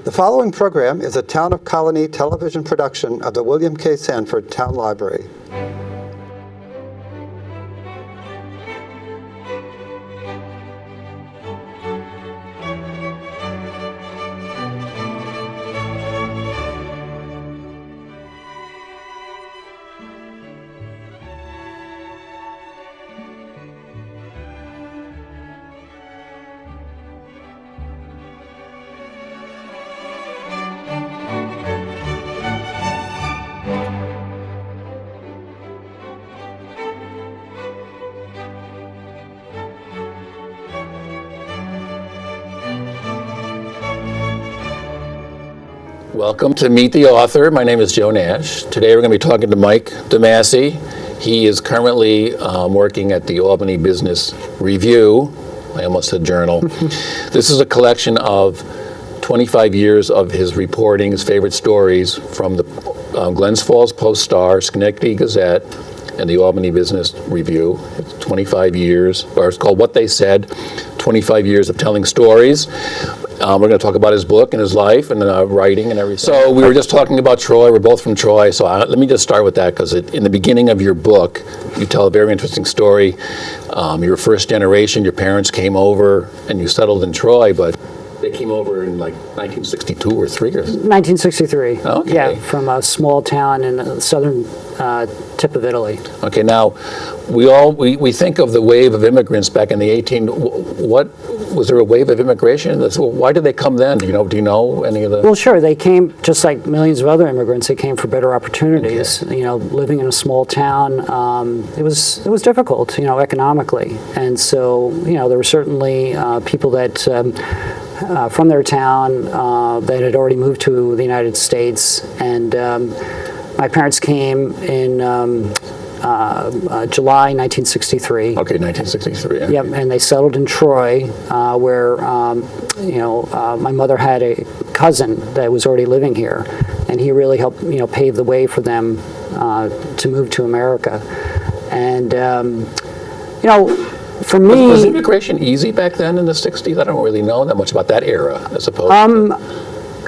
The following program is a Town of Colonie television production of the William K. Sanford Town Library. Welcome to Meet the Author. My name is Joe Nash. Today we're going to be talking to Mike DeMasi. He is currently working at the Albany Business Review. I almost said journal. This is a collection of 25 years of his reporting, his favorite stories from the Glens Falls Post-Star, Schenectady Gazette, and the Albany Business Review. It's 25 years, or it's called What They Said, 25 years of telling stories. We're going to talk about his book and his life and writing and everything. So we were just talking about Troy. We're both from Troy. So let me just start with that, because in the beginning of your book, you tell a very interesting story. You were first generation. Your parents came over and you settled in Troy, but they came over in like 1962 or 3 or 1963. Okay. Yeah, from a small town in the southern tip of Italy. Okay, now we think of the wave of immigrants back in the 18. What was there a wave of immigration? Why did they come then? Do you know any of the? Well, sure. They came just like millions of other immigrants. They came for better opportunities. Okay. Living in a small town, it was difficult, economically, and so there were certainly people that. From their town that had already moved to the United States, and my parents came in July 1963. Okay, 1963. Okay. Yep, and they settled in Troy, where my mother had a cousin that was already living here, and he really helped pave the way for them to move to America, and for me, was immigration easy back then in the 60s? I don't really know that much about that era, I suppose.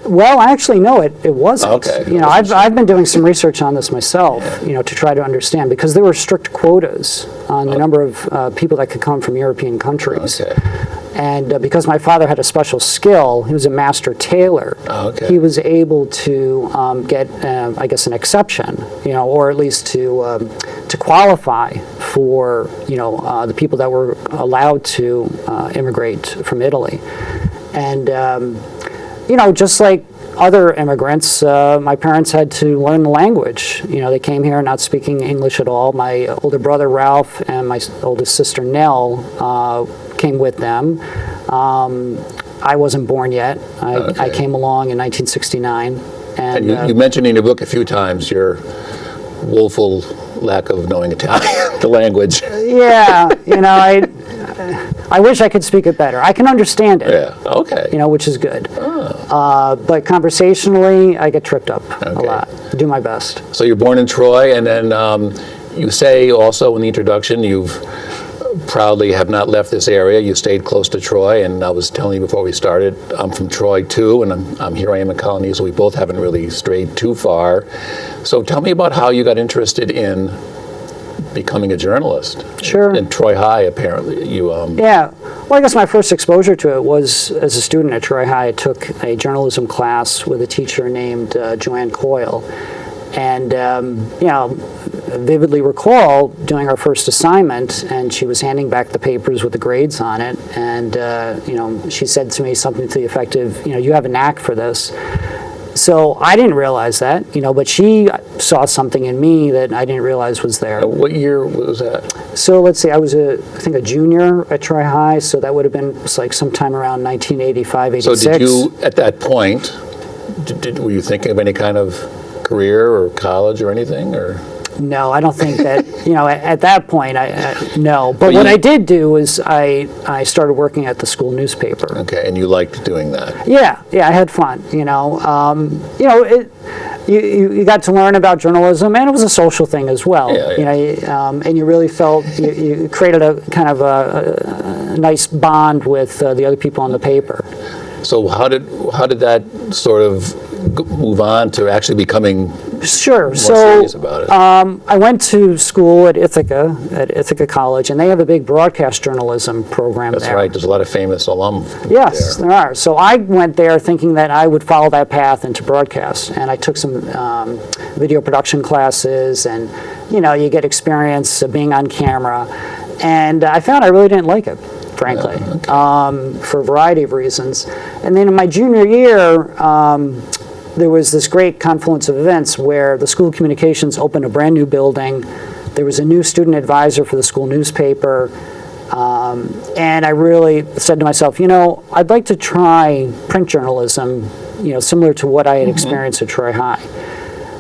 Well, actually, no, it wasn't. Okay. I've been doing some research on this myself, to try to understand, because there were strict quotas on the number of people that could come from European countries. Okay. And because my father had a special skill, he was a master tailor. Okay. He was able to get, I guess, an exception, or at least to qualify for, the people that were allowed to immigrate from Italy. And just like other immigrants, my parents had to learn the language. They came here not speaking English at all. My older brother Ralph and my oldest sister Nell came with them. I wasn't born yet. I came along in 1969. And you mentioned in your book a few times your woeful lack of knowing Italian, the language. Yeah, I wish I could speak it better. I can understand it. Yeah, okay. Which is good. Oh. But conversationally, I get tripped up a lot. Do my best. So you're born in Troy, and then you say also in the introduction you've proudly have not left this area. You stayed close to Troy, and I was telling you before we started, I'm from Troy too, and I'm here I am in Colonie, so we both haven't really strayed too far. So tell me about how you got interested in becoming a journalist. Sure. In Troy High, apparently. Yeah. Well, I guess my first exposure to it was as a student at Troy High. I took a journalism class with a teacher named Joanne Coyle. And, vividly recall doing our first assignment, and she was handing back the papers with the grades on it. And, she said to me something to the effect of, you have a knack for this. So I didn't realize that, but she saw something in me that I didn't realize was there. What year was that? So let's see, I was I think a junior at Troy High, so that would have been like sometime around 1985, 86. So did you, at that point, were you thinking of any kind of career or college or anything, or? No, I don't think that, at that point, no. But what I did do was I started working at the school newspaper. Okay, and you liked doing that? Yeah, I had fun, you got to learn about journalism, and it was a social thing as well. Yeah. And you really felt you created a kind of a nice bond with the other people on the paper. So how did that sort of move on to actually becoming Sure. more So serious about it? I went to school at Ithaca College, and they have a big broadcast journalism program That's there. right. There's a lot of famous alum. Yes, there. there are. So I went there thinking that I would follow that path into broadcast, and I took some video production classes, and you get experience of being on camera, and I found I really didn't like it, frankly, for a variety of reasons. And then in my junior year, there was this great confluence of events where the School of Communications opened a brand new building. There was a new student advisor for the school newspaper. And I really said to myself, I'd like to try print journalism, similar to what I had experienced at Troy High.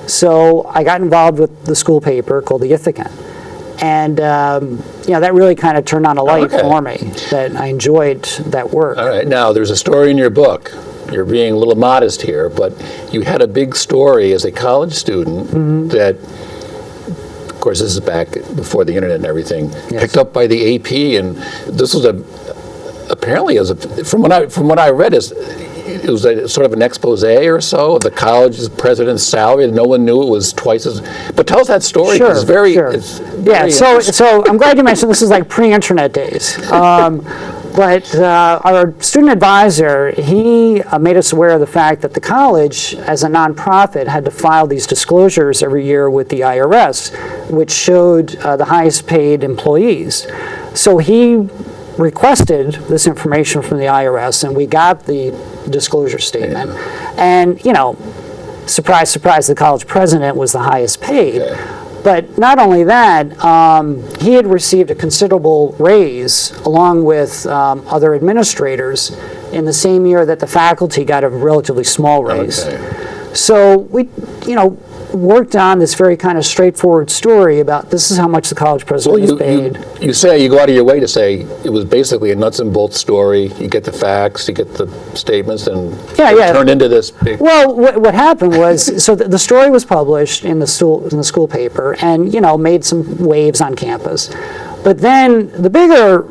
So I got involved with the school paper called the Ithacan. And, that really kind of turned on a light for me, that I enjoyed that work. All right. Now, there's a story in your book. You're being a little modest here, but you had a big story as a college student that, of course, this is back before the internet and everything, picked up by the AP, and this was apparently, from what I read, it was sort of an expose or so of the college's president's salary, and no one knew it was twice as. But tell us that story. Sure, It's very, sure. it's very So I'm glad you mentioned this is like pre-internet days. But our student advisor, he made us aware of the fact that the college, as a nonprofit, had to file these disclosures every year with the IRS, which showed the highest paid employees. So he requested this information from the IRS, and we got the disclosure statement. And, surprise, surprise, the college president was the highest paid. But not only that, he had received a considerable raise along with other administrators in the same year that the faculty got a relatively small raise. So we, worked on this very kind of straightforward story about this is how much the college president was paid. You say, you go out of your way to say it was basically a nuts and bolts story. You get the facts, you get the statements, and it turned into this big. Well, what happened was, so the story was published in the school paper, and made some waves on campus. But then the bigger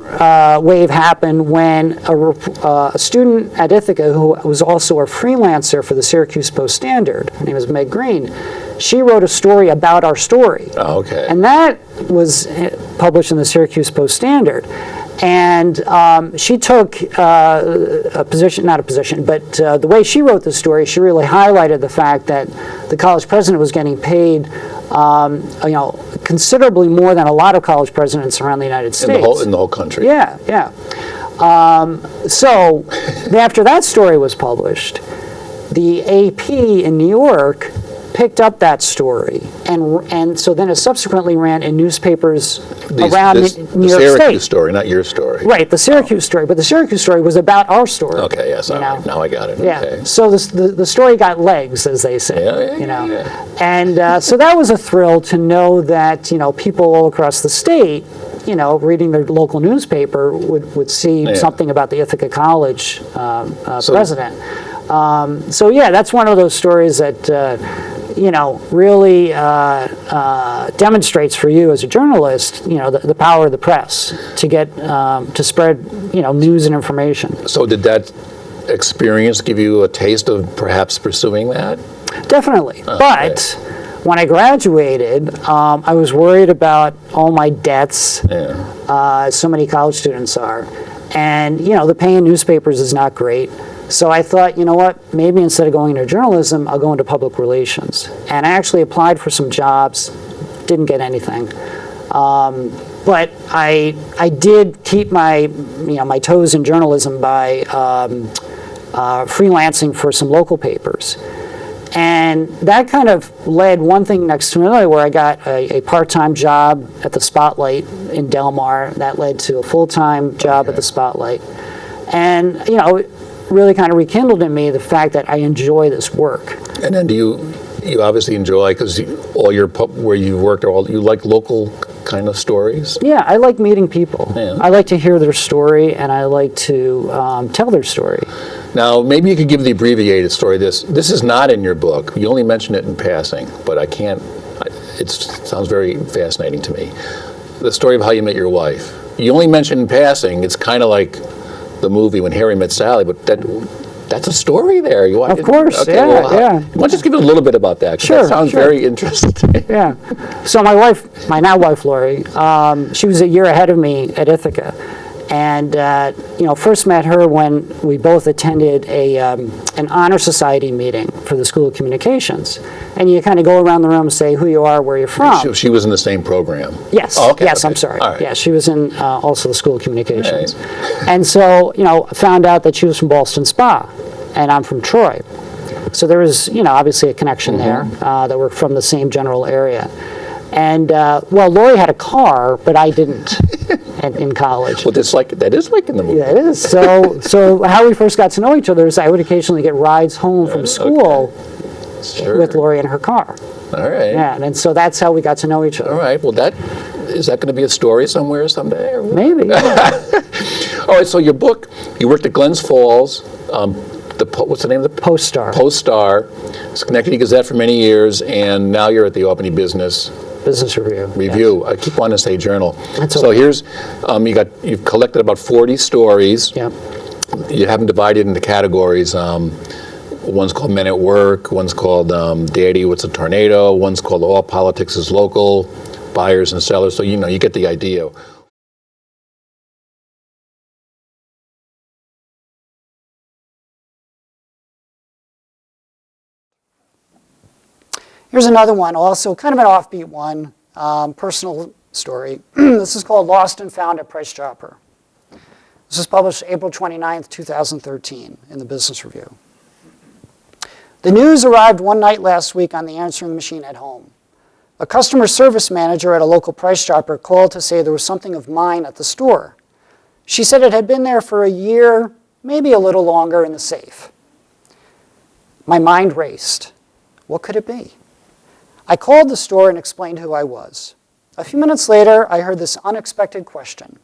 wave happened when a student at Ithaca, who was also a freelancer for the Syracuse Post-Standard, her name is Meg Green, she wrote a story about our story. Oh, okay. And that was published in the Syracuse Post-Standard. And she took a position, not a position, but the way she wrote the story, she really highlighted the fact that the college president was getting paid considerably more than a lot of college presidents around the United States. In the whole country. Yeah. So after that story was published, the AP in New York picked up that story, and so then it subsequently ran in newspapers around New York State. The Syracuse story, not your story. Right, the Syracuse story, but the Syracuse story was about our story. Okay, yes, all right. Now I got it. Yeah, Okay. so the story got legs, as they say. Yeah. And so that was a thrill to know that people all across the state, reading their local newspaper would see something about the Ithaca College president. So that's one of those stories that really demonstrates for you as a journalist, the power of the press to get to spread news and information. So did that experience give you a taste of perhaps pursuing that? Definitely, but when I graduated, I was worried about all my debts. So many college students are, and the pay in newspapers is not great. So I thought, what, maybe instead of going into journalism, I'll go into public relations. And I actually applied for some jobs, didn't get anything. But I did keep my my toes in journalism by freelancing for some local papers. And that kind of led one thing next to another, where I got a part-time job at the Spotlight in Del Mar. That led to a full-time job at the Spotlight. And, it really kind of rekindled in me the fact that I enjoy this work. And then do you obviously enjoy, because where you worked, you like local kind of stories? Yeah, I like meeting people. Yeah. I like to hear their story, and I like to tell their story. Now, maybe you could give the abbreviated story. This is not in your book. You only mention it in passing, but it sounds very fascinating to me. The story of how you met your wife. You only mention in passing. It's kind of like the movie When Harry Met Sally, but That's a story there. You want, Of course, okay, yeah, well, yeah. Why don't you just give us a little bit about that? 'Cause Sure, that sounds sure. very interesting. Yeah. So my wife, my now wife, Lori, she was a year ahead of me at Ithaca. And, first met her when we both attended an honor society meeting for the School of Communications. And you kind of go around the room and say who you are, where you're from. She was in the same program. Yes. Oh, okay, yes, okay. I'm sorry. All right. Yeah, she was in also the School of Communications. Right. And so, found out that she was from Ballston Spa, and I'm from Troy. So there was, obviously a connection there that we're from the same general area. And, Lori had a car, but I didn't in college. Well, that is like in the movie. Yeah, it is. So how we first got to know each other is I would occasionally get rides home from school Sure. with Lori in her car. All right. Yeah, and so that's how we got to know each other. All right. Well, is that going to be a story somewhere someday? Or what? Maybe. Yeah. All right. So your book, you worked at Glens Falls. What's the name of the Post-Star. Post-Star. Schenectady Gazette for many years, and now you're at the Albany Business Review. Review. I keep wanting to say journal. That's so okay. here's you've collected about 40 stories. Yep. You have them divided into categories. One's called Men at Work. One's called Daddy, What's a Tornado? One's called All Politics is Local, Buyers and Sellers. So you get the idea. Here's another one, also kind of an offbeat one, personal story. This is called Lost and Found at Price Chopper. This was published April 29th, 2013 in the Business Review. The news arrived one night last week on the answering machine at home. A customer service manager at a local Price Chopper called to say there was something of mine at the store. She said it had been there for a year, maybe a little longer, in the safe. My mind raced. What could it be? I called the store and explained who I was. A few minutes later, I heard this unexpected question.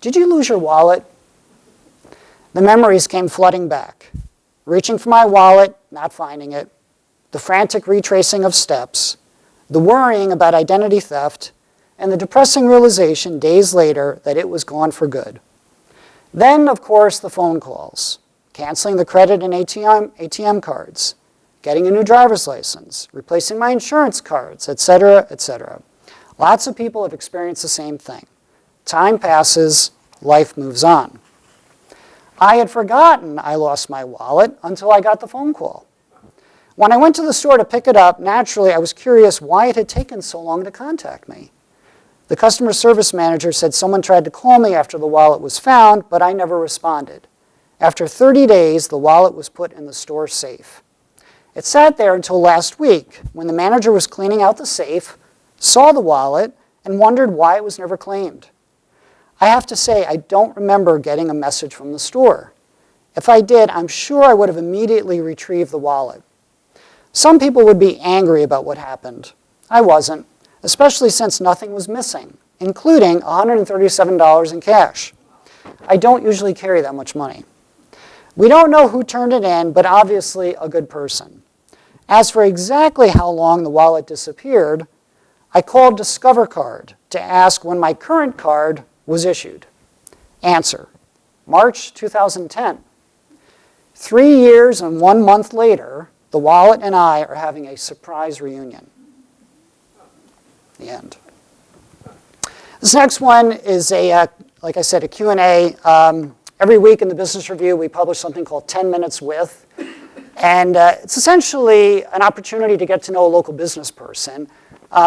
Did you lose your wallet? The memories came flooding back. Reaching for my wallet, not finding it, the frantic retracing of steps, the worrying about identity theft, and the depressing realization days later that it was gone for good. Then, of course, the phone calls, canceling the credit and ATM cards, getting a new driver's license, replacing my insurance cards, etc., etc. Lots of people have experienced the same thing. Time passes, life moves on. I had forgotten I lost my wallet until I got the phone call. When I went to the store to pick it up, naturally I was curious why it had taken so long to contact me. The customer service manager said someone tried to call me after the wallet was found, but I never responded. After 30 days, the wallet was put in the store safe. It sat there until last week when the manager was cleaning out the safe, saw the wallet, and wondered why it was never claimed. I have to say, I don't remember getting a message from the store. If I did, I'm sure I would have immediately retrieved the wallet. Some people would be angry about what happened. I wasn't, especially since nothing was missing, including $137 in cash. I don't usually carry that much money. We don't know who turned it in, but obviously a good person. As for exactly how long the wallet disappeared, I called Discover Card to ask when my current card was issued. Answer, March 2010. 3 years and 1 month later, the wallet and I are having a surprise reunion. The end. This next one is like I said, a Q&A. Every week in the Business Review, we publish something called 10 Minutes With. And it's essentially an opportunity to get to know a local business person,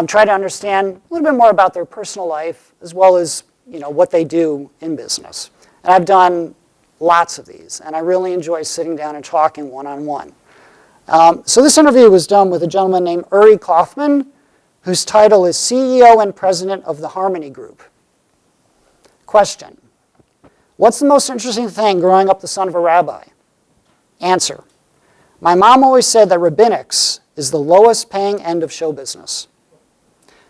try to understand a little bit more about their personal life, as well as what they do in business. And I've done lots of these, and I really enjoy sitting down and talking one-on-one. So this interview was done with a gentleman named Uri Kaufman, whose title is CEO and President of the Harmony Group. Question. What's the most interesting thing growing up the son of a rabbi? Answer. My mom always said that rabbinics is the lowest paying end of show business.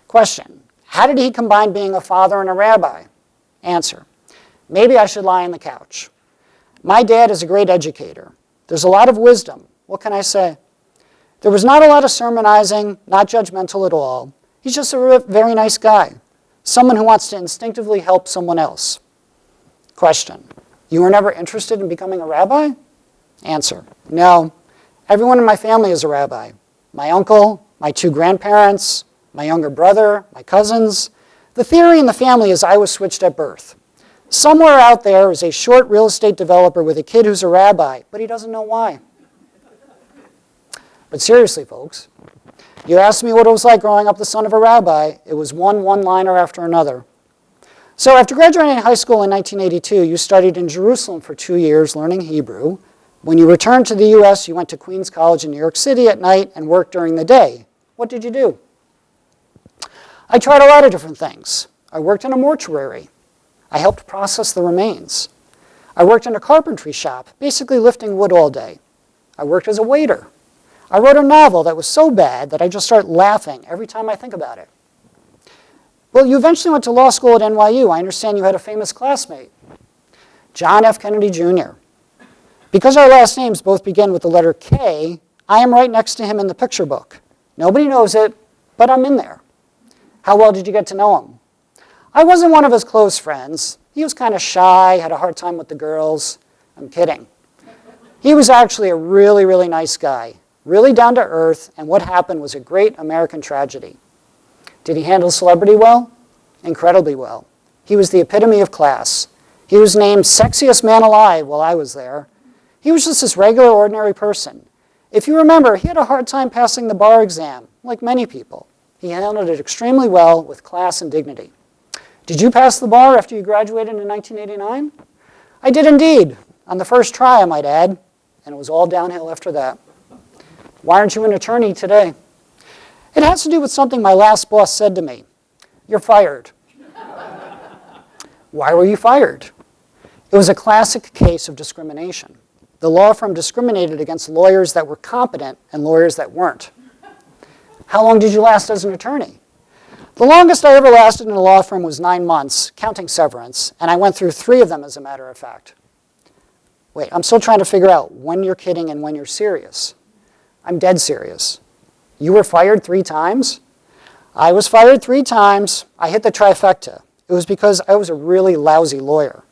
Question. How did he combine being a father and a rabbi? Answer. Maybe I should lie on the couch. My dad is a great educator. There's a lot of wisdom. What can I say? There was not a lot of sermonizing, not judgmental at all. He's just a very nice guy, someone who wants to instinctively help someone else. Question. You were never interested in becoming a rabbi? Answer: no. Everyone in my family is a rabbi. My uncle, my 2 grandparents, my younger brother, my cousins. The theory in the family is I was switched at birth. Somewhere out there is a short real estate developer with a kid who's a rabbi, but he doesn't know why. But seriously, folks, you asked me what it was like growing up the son of a rabbi. It was one-liner after another. So after graduating high school in 1982, you studied in Jerusalem for 2 years learning Hebrew. When you returned to the U.S., you went to Queens College in New York City at night and worked during the day. What did you do? I tried a lot of different things. I worked in a mortuary. I helped process the remains. I worked in a carpentry shop, basically lifting wood all day. I worked as a waiter. I wrote a novel that was so bad that I just start laughing every time I think about it. Well, you eventually went to law school at NYU. I understand you had a famous classmate, John F. Kennedy Jr. Because our last names both begin with the letter K, I am right next to him in the picture book. Nobody knows it, but I'm in there. How well did you get to know him? I wasn't one of his close friends. He was kind of shy, had a hard time with the girls. I'm kidding. He was actually a really, really nice guy, really down to earth, and what happened was a great American tragedy. Did he handle celebrity well? Incredibly well. He was the epitome of class. He was named sexiest man alive while I was there. He was just this regular, ordinary person. If you remember, he had a hard time passing the bar exam, like many people. He handled it extremely well with class and dignity. Did you pass the bar after you graduated in 1989? I did indeed, on the first try, I might add, and it was all downhill after that. Why aren't you an attorney today? It has to do with something my last boss said to me. You're fired. Why were you fired? It was a classic case of discrimination. The law firm discriminated against lawyers that were competent and lawyers that weren't. How long did you last as an attorney? The longest I ever lasted in a law firm was 9 months, counting severance, and I went through 3 of them as a matter of fact. Wait, I'm still trying to figure out when you're kidding and when you're serious. I'm dead serious. You were fired 3 times? I was fired 3 times. I hit the trifecta. It was because I was a really lousy lawyer.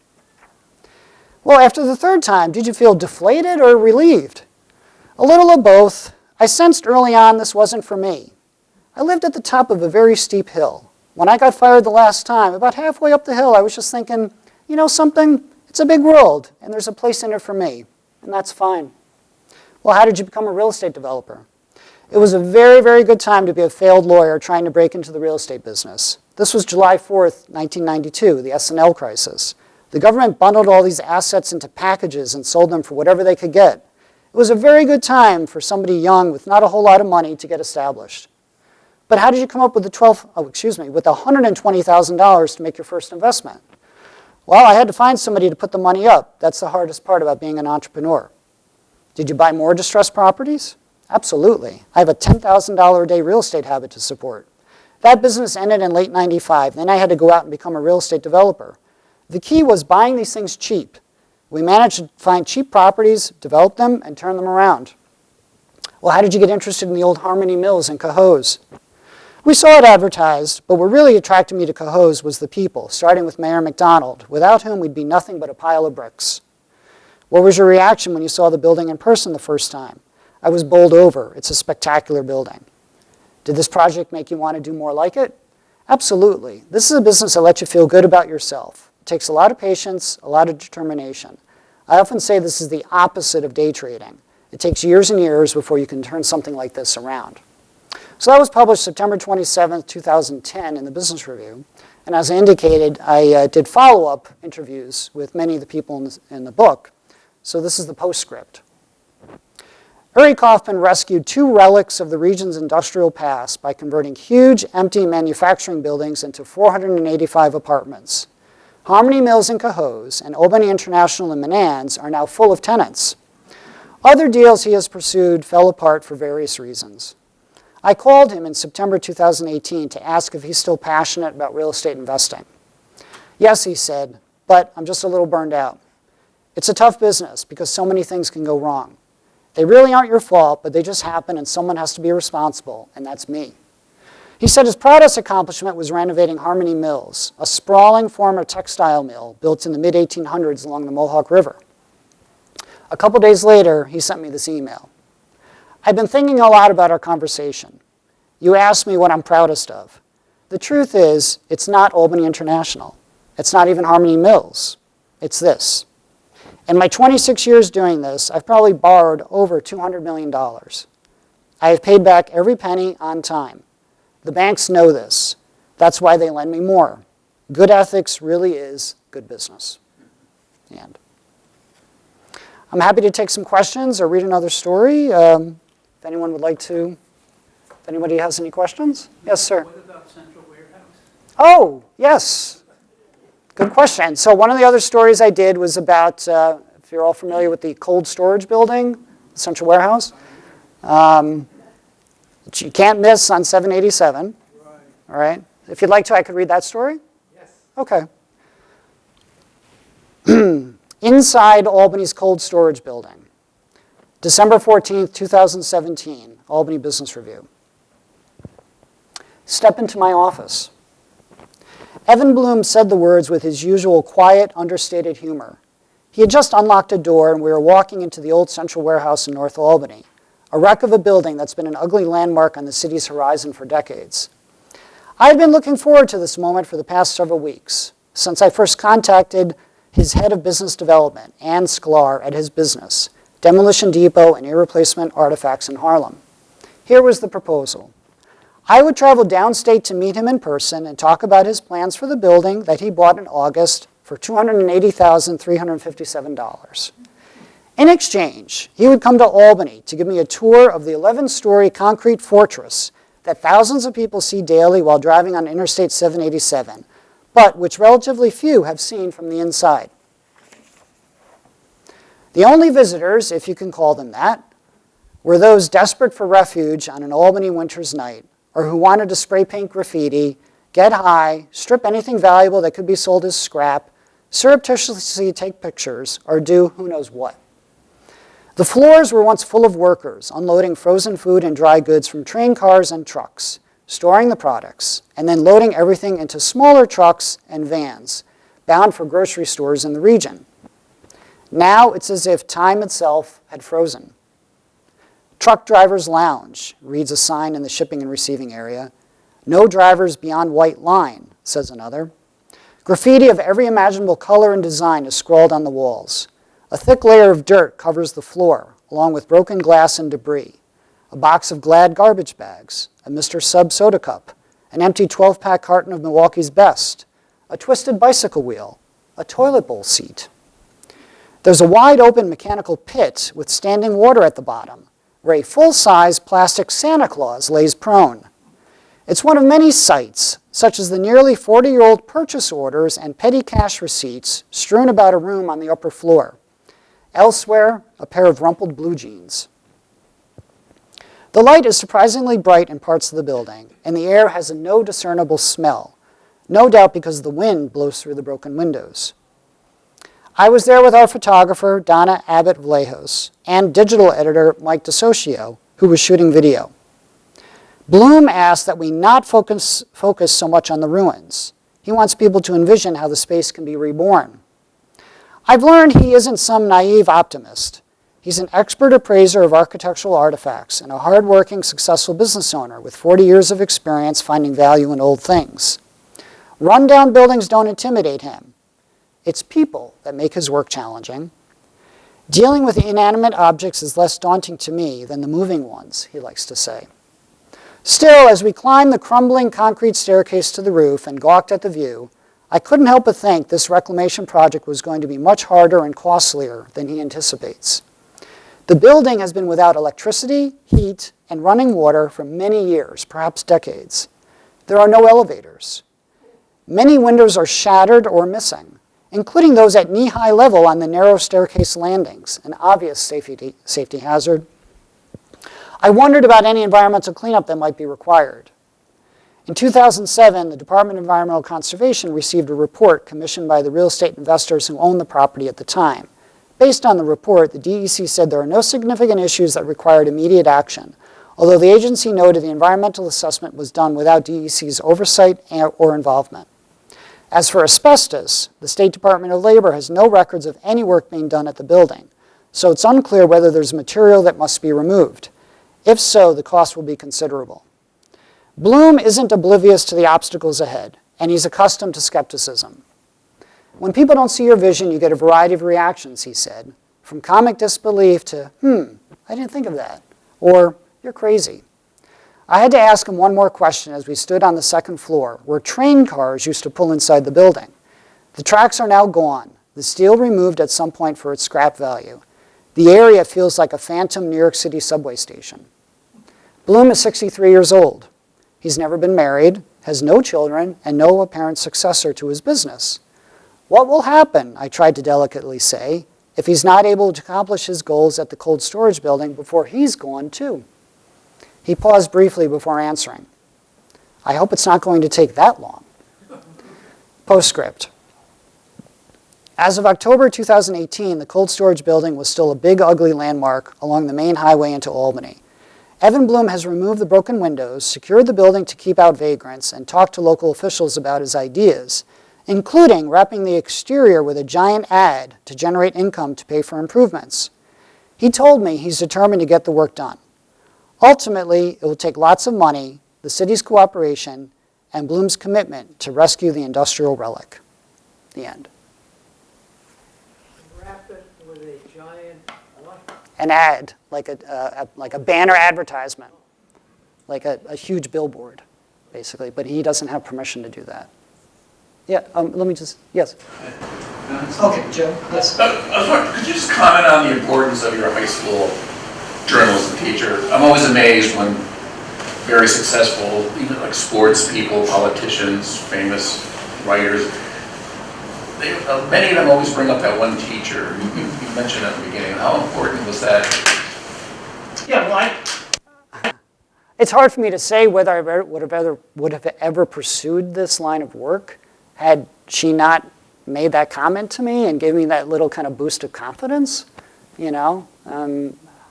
Well, after the 3rd time, did you feel deflated or relieved? A little of both. I sensed early on this wasn't for me. I lived at the top of a very steep hill. When I got fired the last time, about halfway up the hill, I was just thinking, you know something? It's a big world, and there's a place in it for me, and that's fine. Well, how did you become a real estate developer? It was a very, very good time to be a failed lawyer trying to break into the real estate business. This was July 4th, 1992, the S&L crisis. The government bundled all these assets into packages and sold them for whatever they could get. It was a very good time for somebody young with not a whole lot of money to get established. But how did you come up with with $120,000 to make your first investment? Well, I had to find somebody to put the money up. That's the hardest part about being an entrepreneur. Did you buy more distressed properties? Absolutely. I have a $10,000 a day real estate habit to support. That business ended in late '95. Then I had to go out and become a real estate developer. The key was buying these things cheap. We managed to find cheap properties, develop them, and turn them around. Well, how did you get interested in the old Harmony Mills in Cohoes? We saw it advertised, but what really attracted me to Cohoes was the people, starting with Mayor McDonald, without whom we'd be nothing but a pile of bricks. What was your reaction when you saw the building in person the first time? I was bowled over. It's a spectacular building. Did this project make you want to do more like it? Absolutely. This is a business that lets you feel good about yourself. It takes a lot of patience, a lot of determination. I often say this is the opposite of day trading. It takes years and years before you can turn something like this around. So that was published September 27, 2010 in the Business Review. And as I indicated, I did follow-up interviews with many of the people in the book. So this is the postscript. Uri Kaufman rescued 2 relics of the region's industrial past by converting huge, empty manufacturing buildings into 485 apartments. Harmony Mills in Cohoes and Albany International in Menands are now full of tenants. Other deals he has pursued fell apart for various reasons. I called him in September 2018 to ask if he's still passionate about real estate investing. Yes, he said, but I'm just a little burned out. It's a tough business because so many things can go wrong. They really aren't your fault, but they just happen and someone has to be responsible, and that's me. He said his proudest accomplishment was renovating Harmony Mills, a sprawling former textile mill built in the mid-1800s along the Mohawk River. A couple days later, he sent me this email. I've been thinking a lot about our conversation. You asked me what I'm proudest of. The truth is, it's not Albany International. It's not even Harmony Mills. It's this. In my 26 years doing this, I've probably borrowed over $200 million. I have paid back every penny on time. The banks know this. That's why they lend me more. Good ethics really is good business. The end. I'm happy to take some questions or read another story. If anyone would like to, if anybody has any questions? Yes, sir. What about Central Warehouse? Oh, yes. Good question. So one of the other stories I did was about, if you're all familiar with the cold storage building, Central Warehouse. Which you can't miss on 787. Right. All right. If you'd like to, I could read that story. Yes. Okay. Inside Albany's cold storage building. December 14th, 2017, Albany Business Review. Step into my office. Evan Bloom said the words with his usual quiet, understated humor. He had just unlocked a door and we were walking into the old Central Warehouse in North Albany, a wreck of a building that's been an ugly landmark on the city's horizon for decades. I had been looking forward to this moment for the past several weeks, since I first contacted his head of business development, Ann Sklar, at his business, Demolition Depot and Irreplacement Artifacts in Harlem. Here was the proposal. I would travel downstate to meet him in person and talk about his plans for the building that he bought in August for $280,357. In exchange, he would come to Albany to give me a tour of the 11-story concrete fortress that thousands of people see daily while driving on Interstate 787, but which relatively few have seen from the inside. The only visitors, if you can call them that, were those desperate for refuge on an Albany winter's night, or who wanted to spray paint graffiti, get high, strip anything valuable that could be sold as scrap, surreptitiously take pictures, or do who knows what. The floors were once full of workers, unloading frozen food and dry goods from train cars and trucks, storing the products, and then loading everything into smaller trucks and vans, bound for grocery stores in the region. Now it's as if time itself had frozen. Truck Drivers Lounge, reads a sign in the shipping and receiving area. No drivers beyond white line, says another. Graffiti of every imaginable color and design is scrawled on the walls. A thick layer of dirt covers the floor, along with broken glass and debris. A box of Glad garbage bags, a Mr. Sub soda cup, an empty 12-pack carton of Milwaukee's Best, a twisted bicycle wheel, a toilet bowl seat. There's a wide-open mechanical pit with standing water at the bottom, where a full-size plastic Santa Claus lays prone. It's one of many sights, such as the nearly 40-year-old purchase orders and petty cash receipts strewn about a room on the upper floor. Elsewhere, a pair of rumpled blue jeans. The light is surprisingly bright in parts of the building, and the air has a no discernible smell, no doubt because the wind blows through the broken windows. I was there with our photographer, Donna Abbott-Vallejos, and digital editor, Mike DeMasi, who was shooting video. Bloom asked that we not focus so much on the ruins. He wants people to envision how the space can be reborn. I've learned he isn't some naive optimist. He's an expert appraiser of architectural artifacts and a hardworking, successful business owner with 40 years of experience finding value in old things. Rundown buildings don't intimidate him. It's people that make his work challenging. Dealing with inanimate objects is less daunting to me than the moving ones, he likes to say. Still, as we climbed the crumbling concrete staircase to the roof and gawked at the view, I couldn't help but think this reclamation project was going to be much harder and costlier than he anticipates. The building has been without electricity, heat, and running water for many years, perhaps decades. There are no elevators. Many windows are shattered or missing, including those at knee-high level on the narrow staircase landings, an obvious safety hazard. I wondered about any environmental cleanup that might be required. In 2007, the Department of Environmental Conservation received a report commissioned by the real estate investors who owned the property at the time. Based on the report, the DEC said there are no significant issues that required immediate action, although the agency noted the environmental assessment was done without DEC's oversight or involvement. As for asbestos, the State Department of Labor has no records of any work being done at the building, so it's unclear whether there's material that must be removed. If so, the cost will be considerable. Bloom isn't oblivious to the obstacles ahead, and he's accustomed to skepticism. When people don't see your vision, you get a variety of reactions, he said, from comic disbelief to, I didn't think of that, or you're crazy. I had to ask him one more question as we stood on the second floor, where train cars used to pull inside the building. The tracks are now gone, the steel removed at some point for its scrap value. The area feels like a phantom New York City subway station. Bloom is 63 years old. He's never been married, has no children, and no apparent successor to his business. What will happen, I tried to delicately say, if he's not able to accomplish his goals at the cold storage building before he's gone too? He paused briefly before answering. I hope it's not going to take that long. Postscript. As of October 2018, the cold storage building was still a big, ugly landmark along the main highway into Albany. Evan Bloom has removed the broken windows, secured the building to keep out vagrants, and talked to local officials about his ideas, including wrapping the exterior with a giant ad to generate income to pay for improvements. He told me he's determined to get the work done. Ultimately, it will take lots of money, the city's cooperation, and Bloom's commitment to rescue the industrial relic. The end. Wrap it with a giant what? An ad, like a banner advertisement, like a huge billboard, basically. But he doesn't have permission to do that. Yeah, let me just, yes. Okay, Joe, yes. I was wondering, could you just comment on the importance of your high school journalism teacher? I'm always amazed when very successful, even like sports people, politicians, famous writers, many of them always bring up that one teacher. You mentioned at the beginning. How important was that? Yeah, well, It's hard for me to say whether I would have ever pursued this line of work had she not made that comment to me and gave me that little kind of boost of confidence. You know,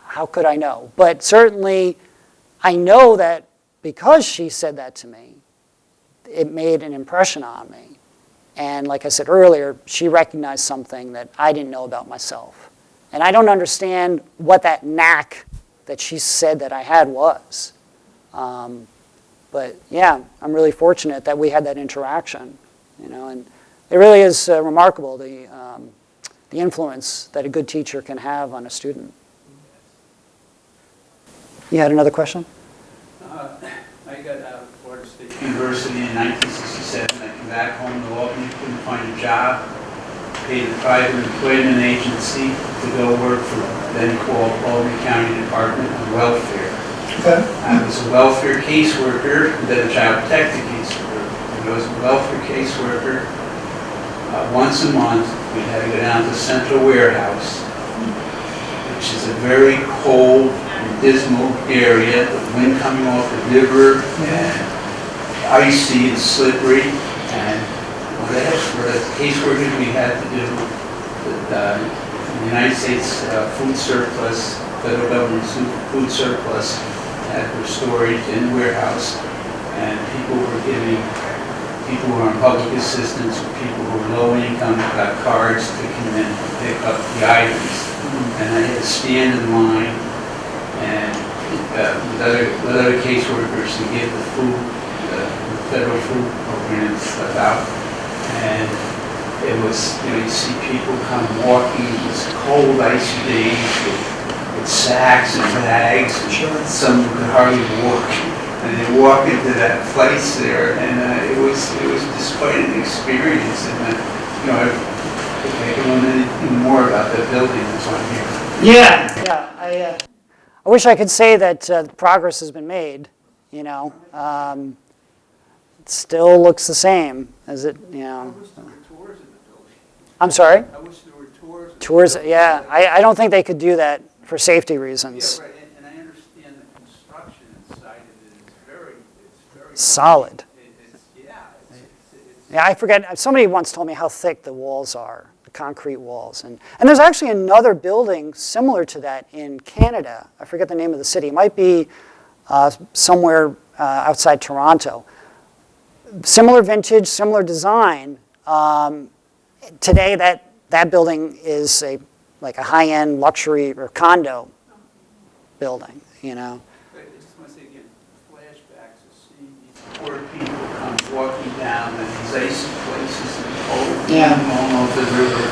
how could I know? But certainly, I know that because she said that to me, it made an impression on me. And like I said earlier, she recognized something that I didn't know about myself. And I don't understand what that knack that she said that I had was. But yeah, I'm really fortunate that we had that interaction. You know, and it really is remarkable, the influence that a good teacher can have on a student. You had another question? I got out of Florida State University in 1967. I came back home to Albany, couldn't find a job. Paid a private employment agency to go work for then called Albany County Department of Welfare. Okay. I was a welfare caseworker, then a child protective caseworker. I was a welfare caseworker. Once a month, we had to go down to Central Warehouse, which is a very cold and dismal area, the wind coming off the river, and icy and slippery. And for the caseworkers, we had to do the United States food surplus, federal government's food surplus, had for storage in the warehouse, and people who were on public assistance, people who were low income, got cards to come in and pick up the items. And I had to stand in line and with other caseworkers to get the food, the federal food program stuff out. And it was, you see people come walking this cold, icy days with sacks and bags. And some could hardly walk. And they walk into that place there, and it was just quite an experience. And if I can learn anything more about that building, that's why I'm here. Yeah. I wish I could say that progress has been made. You know, it still looks the same as it. You know. I wish there were tours in the building. I'm sorry. I wish there were tours. Tours. Yeah, I don't think they could do that for safety reasons. Yeah, right. And I understand the construction inside of it is very Solid. It's Yeah, I forget. Somebody once told me how thick the walls are, the concrete walls, and there's actually another building similar to that in Canada. I forget the name of the city. It might be somewhere outside Toronto. Similar vintage, similar design. Today, that building is a like a high-end luxury or condo building, you know. But I just want to say again, flashbacks to see these poor people come walking down in these icy places in the cold, Yeah. along the river,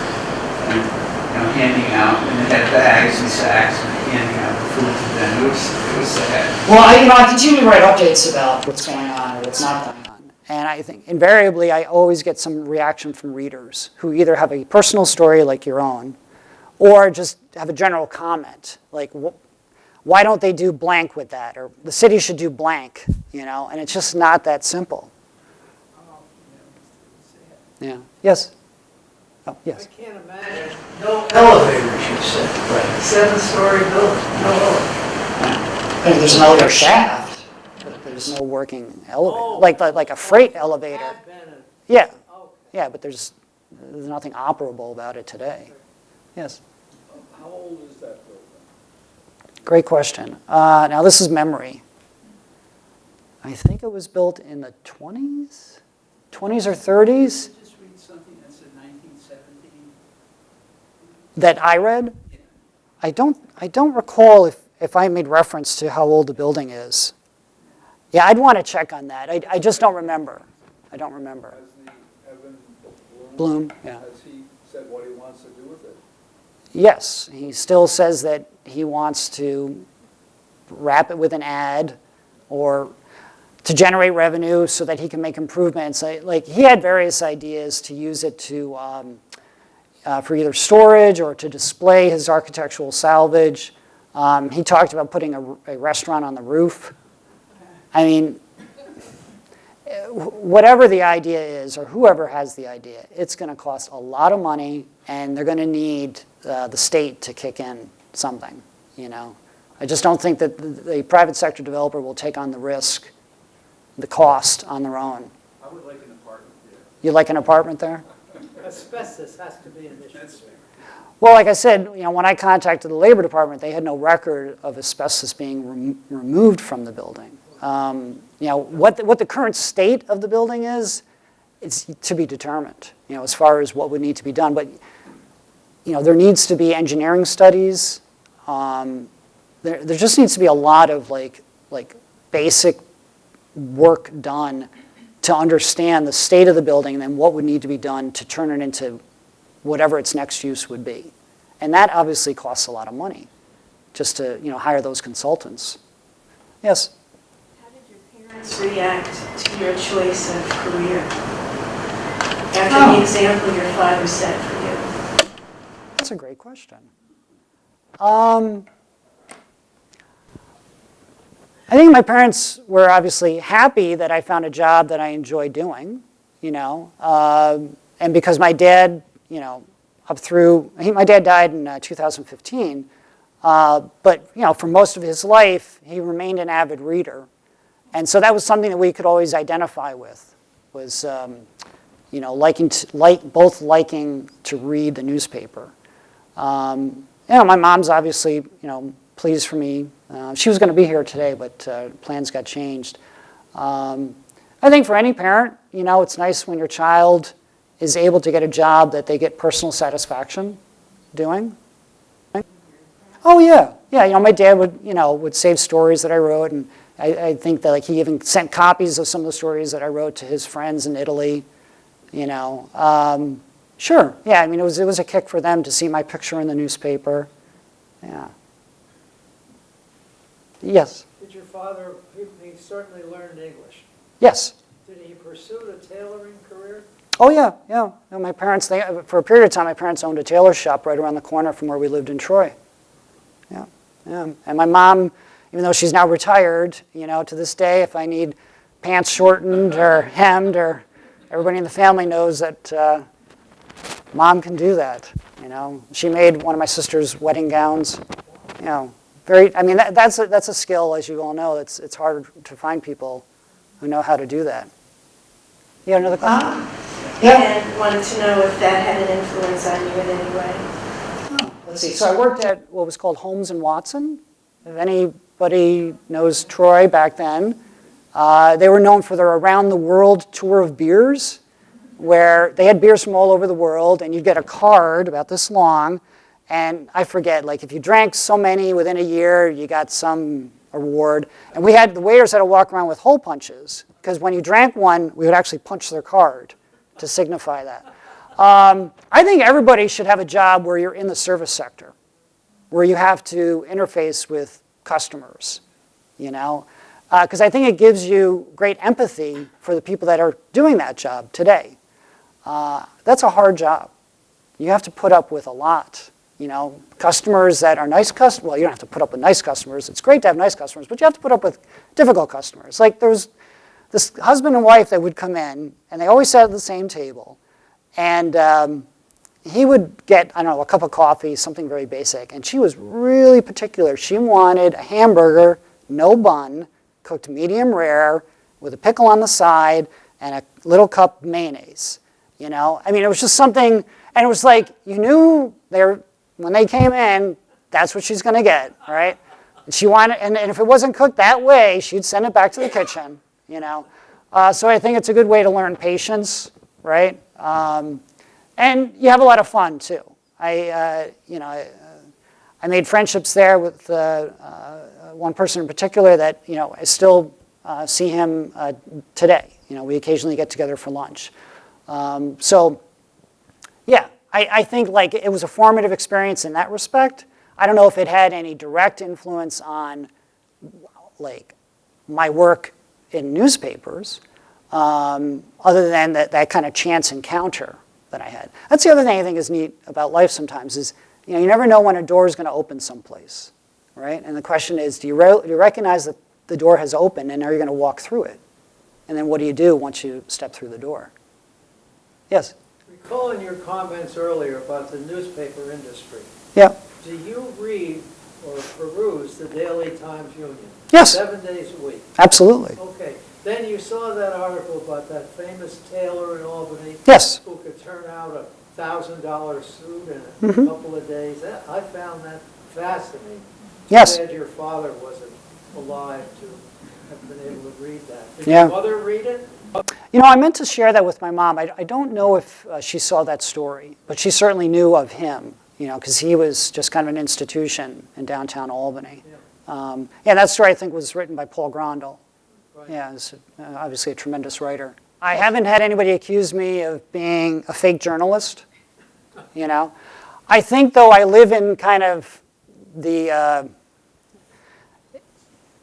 and handing out, and they had bags and sacks and handing out the food to them. It was sad. Well, I continue to write updates about what's going on or what's not going on. And I think invariably I always get some reaction from readers who either have a personal story like your own or just have a general comment like, why don't they do blank with that? Or the city should do blank, you know? And it's just not that simple. Yeah. Yes? Oh, yes. I can't imagine. No elevators, you said. Right. 7-story building, no elevator. I mean, there's an elevator shaft, but there's no working elevator. Oh. like a freight elevator. Had been a- Yeah. okay. Yeah, but there's nothing operable about it today. Yes. How old is that building? Great question. Now, this is memory. I think it was built in the 20s? 20s or 30s Just read something that said 1917. that I read. I don't recall if I made reference to how old the building is. Yeah, I'd want to check on that. I just don't remember. I don't remember. Has the Evan Bloom, yeah. has he said what he wants to do with it? Yes, he still says that he wants to wrap it with an ad or to generate revenue so that he can make improvements. Like he had various ideas to use it to for either storage or to display his architectural salvage. He talked about putting a restaurant on the roof. I mean, whatever the idea is or whoever has the idea, it's going to cost a lot of money and they're going to need the state to kick in something, you know. I just don't think that the private sector developer will take on the risk, the cost on their own. I would like an apartment there. You like an apartment there? Asbestos has to be an issue. Well, like I said, you know, when I contacted the labor department, they had no record of asbestos being removed from the building. You know, what the current state of the building is, it's to be determined, you know, as far as what would need to be done. But, you know, there needs to be engineering studies. There just needs to be a lot of like basic work done to understand the state of the building and then what would need to be done to turn it into whatever its next use would be. And that obviously costs a lot of money just to, you know, hire those consultants. Yes? How did your parents react to your choice of career after the example your father set for you? That's a great question. I think my parents were obviously happy that I found a job that I enjoy doing, you know, and because my dad, you know, my dad died in 2015, but, you know, for most of his life, he remained an avid reader. And so that was something that we could always identify with, was, you know, both liking to read the newspaper. You know, my mom's obviously, you know, pleased for me. She was going to be here today, but plans got changed. I think for any parent, you know, it's nice when your child is able to get a job that they get personal satisfaction doing. Oh yeah, yeah. You know, my dad would save stories that I wrote, and I think that like he even sent copies of some of the stories that I wrote to his friends in Italy. You know, sure, yeah. I mean, it was a kick for them to see my picture in the newspaper. Yeah. Yes. Did your father, he certainly learned English. Yes. Did he pursue a tailoring career? Oh yeah, yeah. You know, my parents, for a period of time, my parents owned a tailor shop right around the corner from where we lived in Troy. Yeah, yeah. And my mom, even though she's now retired, you know, to this day, if I need pants shortened or hemmed, or everybody in the family knows that mom can do that. You know, she made one of my sister's wedding gowns. You know, I mean, that's a skill, as you all know. It's hard to find people who know how to do that. You have another question? And wanted to know if that had an influence on you in any way. Let's see. So I worked at what was called Holmes & Watson. If anybody knows Troy back then, they were known for their around-the-world tour of beers, where they had beers from all over the world, and you'd get a card about this long, And I forget, like if you drank so many within a year, you got some award. And we had, the waiters had to walk around with hole punches, because when you drank one, we would actually punch their card to signify that. I think everybody should have a job where you're in the service sector, where you have to interface with customers, you know? Because I think it gives you great empathy for the people that are doing that job today. That's a hard job. You have to put up with a lot. You know, customers that are nice customers, well, you don't have to put up with nice customers. It's great to have nice customers, but you have to put up with difficult customers. Like there was this husband and wife that would come in, and they always sat at the same table. And he would get, I don't know, a cup of coffee, something very basic. And she was really particular. She wanted a hamburger, no bun, cooked medium rare, with a pickle on the side, and a little cup mayonnaise. You know, I mean, it was just something, and it was like, you knew when they came in, that's what she's going to get, right? And she wanted, and if it wasn't cooked that way, she'd send it back to the kitchen, you know. So I think it's a good way to learn patience, right? And you have a lot of fun too. I made friendships there with one person in particular that, you know, I still see him today. You know, we occasionally get together for lunch. So, yeah. I think like it was a formative experience in that respect. I don't know if it had any direct influence on like my work in newspapers, other than that kind of chance encounter that I had. That's the other thing I think is neat about life sometimes is, you know, you never know when a door is going to open someplace, right? And the question is, do you recognize that the door has opened and are you going to walk through it? And then what do you do once you step through the door? Yes? Recalling your comments earlier about the newspaper industry. Yeah. Do you read or peruse the Daily Times Union? Yes. 7 days a week? Absolutely. Okay. Then you saw that article about that famous tailor in Albany. Yes. Who could turn out $1,000 suit in a couple of days. I found that fascinating. Yes. Glad your father wasn't alive to have been able to read that. Did Yeah. your mother read it? You know, I meant to share that with my mom. I don't know if she saw that story, but she certainly knew of him, you know, because he was just kind of an institution in downtown Albany. Yeah, that story I think was written by Paul Grondel. Right. Yeah, he's obviously a tremendous writer. I haven't had anybody accuse me of being a fake journalist, you know. I think, though, I live in kind of the,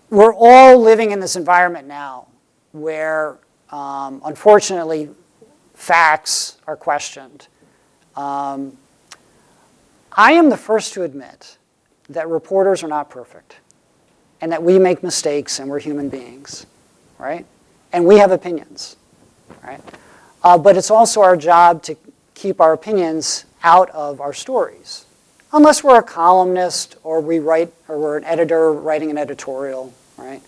we're all living in this environment now where unfortunately, facts are questioned. I am the first to admit that reporters are not perfect and that we make mistakes and we're human beings, right? And we have opinions, right? But it's also our job to keep our opinions out of our stories, unless we're a columnist or we write, or we're an editor writing an editorial, right?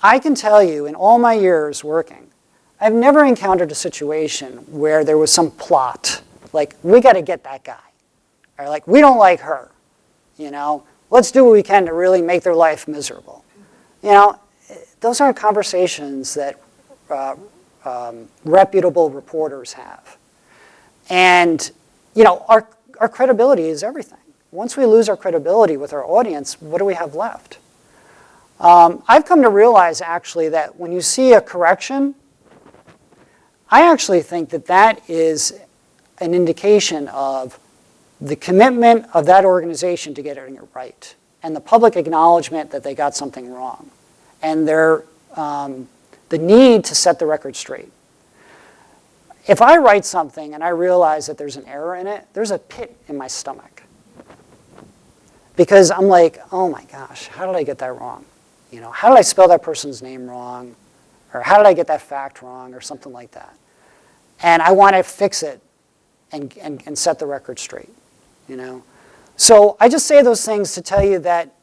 I can tell you, in all my years working, I've never encountered a situation where there was some plot, like, we got to get that guy, or like, we don't like her, you know, let's do what we can to really make their life miserable. You know, those aren't conversations that reputable reporters have. And, you know, our credibility is everything. Once we lose our credibility with our audience, what do we have left? I've come to realize, actually, that when you see a correction, I actually think that that is an indication of the commitment of that organization to getting it right, and the public acknowledgement that they got something wrong, and the need to set the record straight. If I write something and I realize that there's an error in it, there's a pit in my stomach. Because I'm like, oh my gosh, how did I get that wrong? You know, how did I spell that person's name wrong? Or how did I get that fact wrong? Or something like that. And I want to fix it and set the record straight, you know. So I just say those things to tell you that,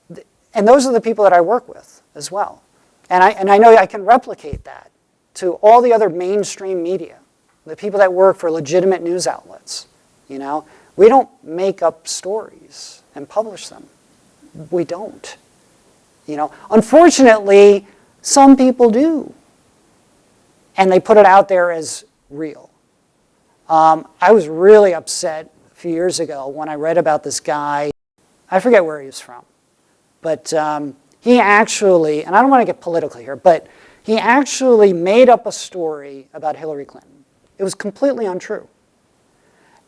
and those are the people that I work with as well. And I know I can replicate that to all the other mainstream media, the people that work for legitimate news outlets, you know. We don't make up stories and publish them. We don't. You know, unfortunately, some people do. And they put it out there as real. I was really upset few years ago when I read about this guy. I forget where he was from, but he actually, and I don't want to get political here, but he actually made up a story about Hillary Clinton. It was completely untrue,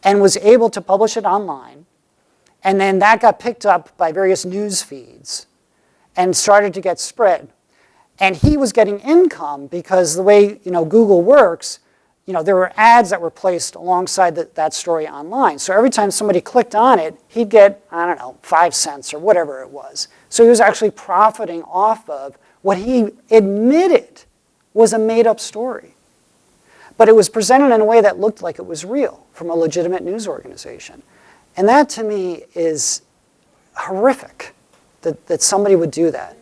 and was able to publish it online, and then that got picked up by various news feeds and started to get spread. And he was getting income because the way Google works, there were ads that were placed alongside that story online. So every time somebody clicked on it, he'd get, I don't know, 5 cents or whatever it was. So he was actually profiting off of what he admitted was a made-up story. But it was presented in a way that looked like it was real from a legitimate news organization. And that, to me, is horrific, that somebody would do that,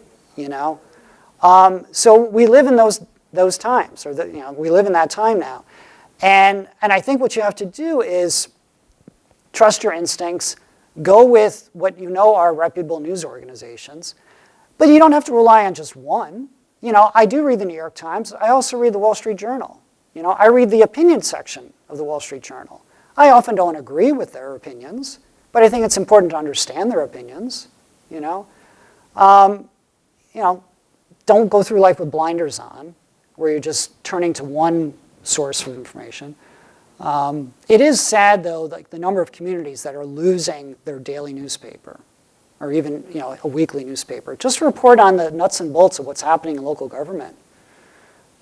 So we live in those times, or we live in that time now. And I think what you have to do is trust your instincts, go with what are reputable news organizations, but you don't have to rely on just one. I do read the New York Times. I also read the Wall Street Journal. I read the opinion section of the Wall Street Journal. I often don't agree with their opinions, but I think it's important to understand their opinions. Don't go through life with blinders on, where you're just turning to one source of information. It is sad, though, like the number of communities that are losing their daily newspaper, or even a weekly newspaper, just to report on the nuts and bolts of what's happening in local government.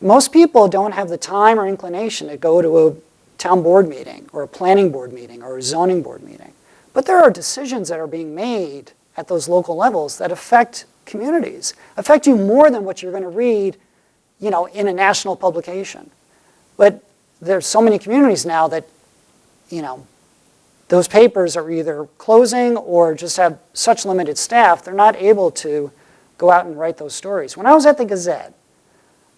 Most people don't have the time or inclination to go to a town board meeting, or a planning board meeting, or a zoning board meeting. But there are decisions that are being made at those local levels that affect communities, affect you more than what you're going to read in a national publication. But there's so many communities now that, those papers are either closing or just have such limited staff, they're not able to go out and write those stories. When I was at the Gazette,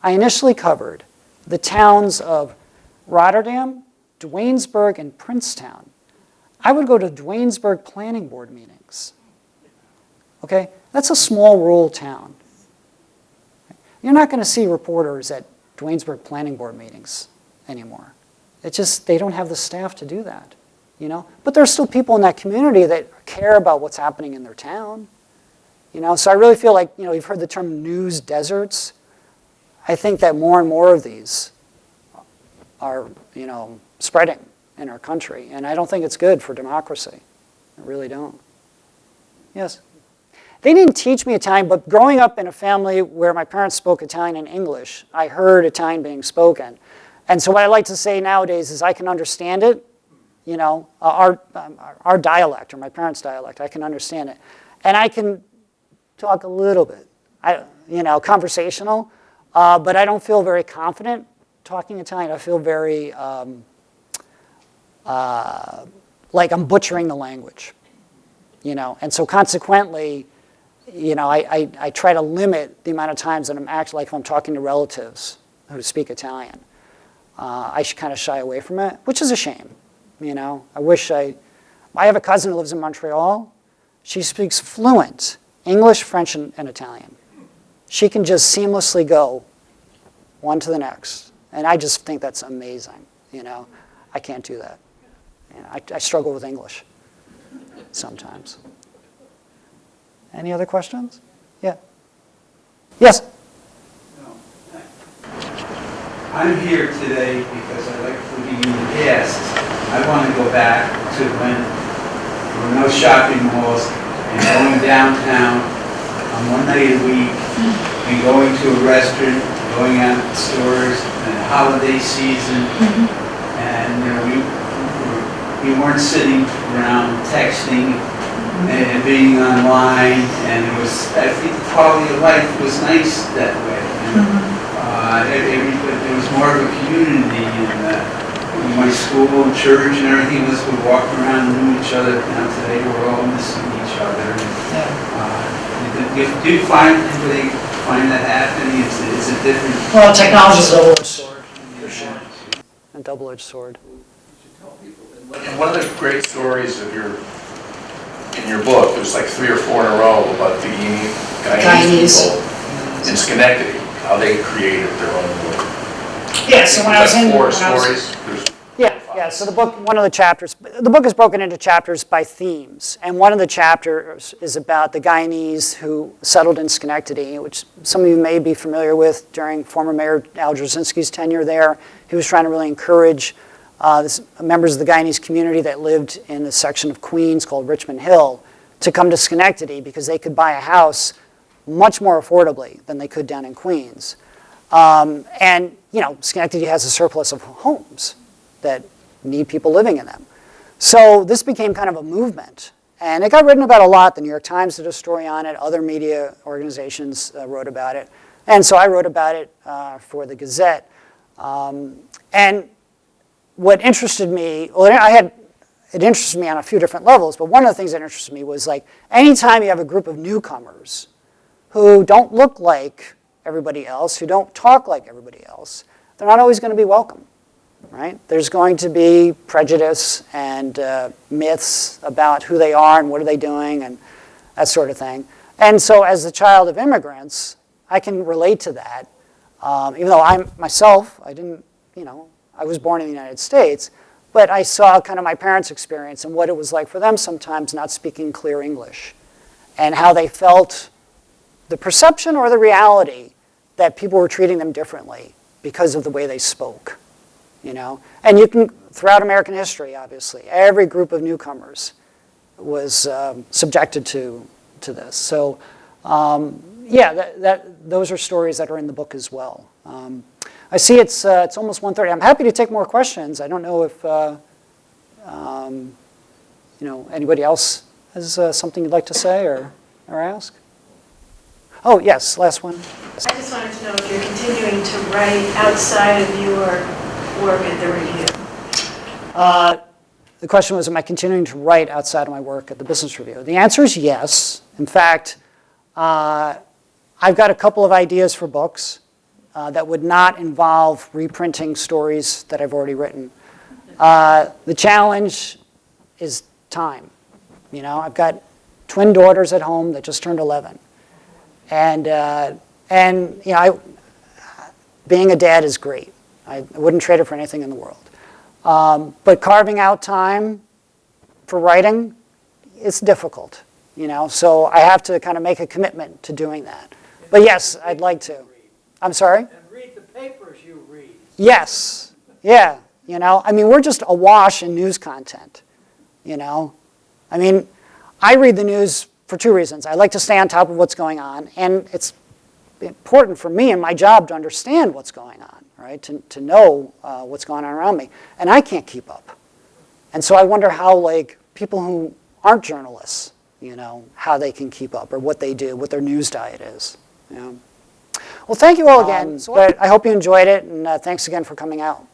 I initially covered the towns of Rotterdam, Duanesburg, and Princetown. I would go to Duanesburg planning board meetings. Okay? That's a small rural town. You're not going to see reporters at Duanesburg planning board meetings anymore. It's just, they don't have the staff to do that, But there's still people in that community that care about what's happening in their town, So I really feel like, you've heard the term news deserts. I think that more and more of these are, spreading in our country, and I don't think it's good for democracy. I really don't. Yes? They didn't teach me Italian, but growing up in a family where my parents spoke Italian and English, I heard Italian being spoken. And so what I like to say nowadays is I can understand it, our dialect, or my parents' dialect, I can understand it. And I can talk a little bit, conversational, but I don't feel very confident talking Italian. I feel very like I'm butchering the language, And so consequently, I try to limit the amount of times that I'm actually, like if I'm talking to relatives who speak Italian. I kind of shy away from it, which is a shame. I wish I have a cousin who lives in Montreal. She speaks fluent English, French, and Italian. She can just seamlessly go one to the next. And I just think that's amazing. I can't do that. I struggle with English sometimes. Any other questions? Yeah. Yes? I'm here today because I like to be in the past. I want to go back to when there were no shopping malls and going downtown on one night a week and going to a restaurant, going out to stores in the holiday season. And we weren't sitting around texting and being online, and I think the quality of life was nice that way. There was more of a community in my school and church and everything. We walked around and knew each other. Now today we're all missing each other. Do you find that happening? It's a different. Well, technology is a double-edged sword, for sure. A double-edged sword. And one of the great stories of in your book, there's like 3 or 4 in a row about the Guyanese people in Schenectady, how they created their own world. Yeah, so when I was in... Four stories? Yeah, Yeah, so one of the chapters, the book is broken into chapters by themes, and one of the chapters is about the Guyanese who settled in Schenectady, which some of you may be familiar with during former Mayor Al Jasinski's tenure there. He was trying to really encourage members of the Guyanese community that lived in a section of Queens called Richmond Hill to come to Schenectady because they could buy a house much more affordably than they could down in Queens. And, you know, Schenectady has a surplus of homes that need people living in them. So this became kind of a movement. And it got written about a lot. The New York Times did a story on it. Other media organizations wrote about it. And so I wrote about it for the Gazette. And what interested me, well, it interested me on a few different levels, but one of the things that interested me was like anytime you have a group of newcomers who don't look like everybody else, who don't talk like everybody else, they're not always going to be welcome, right? There's going to be prejudice and myths about who they are and what are they doing and that sort of thing. And so as the child of immigrants, I can relate to that. Even though I didn't, you know, I was born in the United States, but I saw kind of my parents' experience and what it was like for them sometimes not speaking clear English and how they felt the perception or the reality that people were treating them differently because of the way they spoke, you know? And you can, throughout American history, obviously, every group of newcomers was subjected to this. So, yeah, those are stories that are in the book as well. I see it's almost 1:30. I'm happy to take more questions. I don't know if you know, anybody else has something you'd like to say or ask. Oh yes, last one. I just wanted to know if you're continuing to write outside of your work at the Review. The question was, am I continuing to write outside of my work at the Business Review? The answer is yes. In fact, I've got a couple of ideas for books that would not involve reprinting stories that I've already written. The challenge is time. You know, I've got twin daughters at home that just turned 11. And you know, being a dad is great. I wouldn't trade it for anything in the world. But carving out time for writing, it's difficult, you know. So I have to kind of make a commitment to doing that. But yes, I'd like to. I'm sorry? And read the papers you read. Yes. Yeah. You know, I mean, we're just awash in news content, you know. I mean, I read the news for two reasons. I like to stay on top of what's going on, and it's important for me and my job to understand what's going on, right, to know what's going on around me. And I can't keep up. And so I wonder how, like, people who aren't journalists, you know, how they can keep up or what they do, what their news diet is. You know? Well, thank you all again. But I hope you enjoyed it, and thanks again for coming out.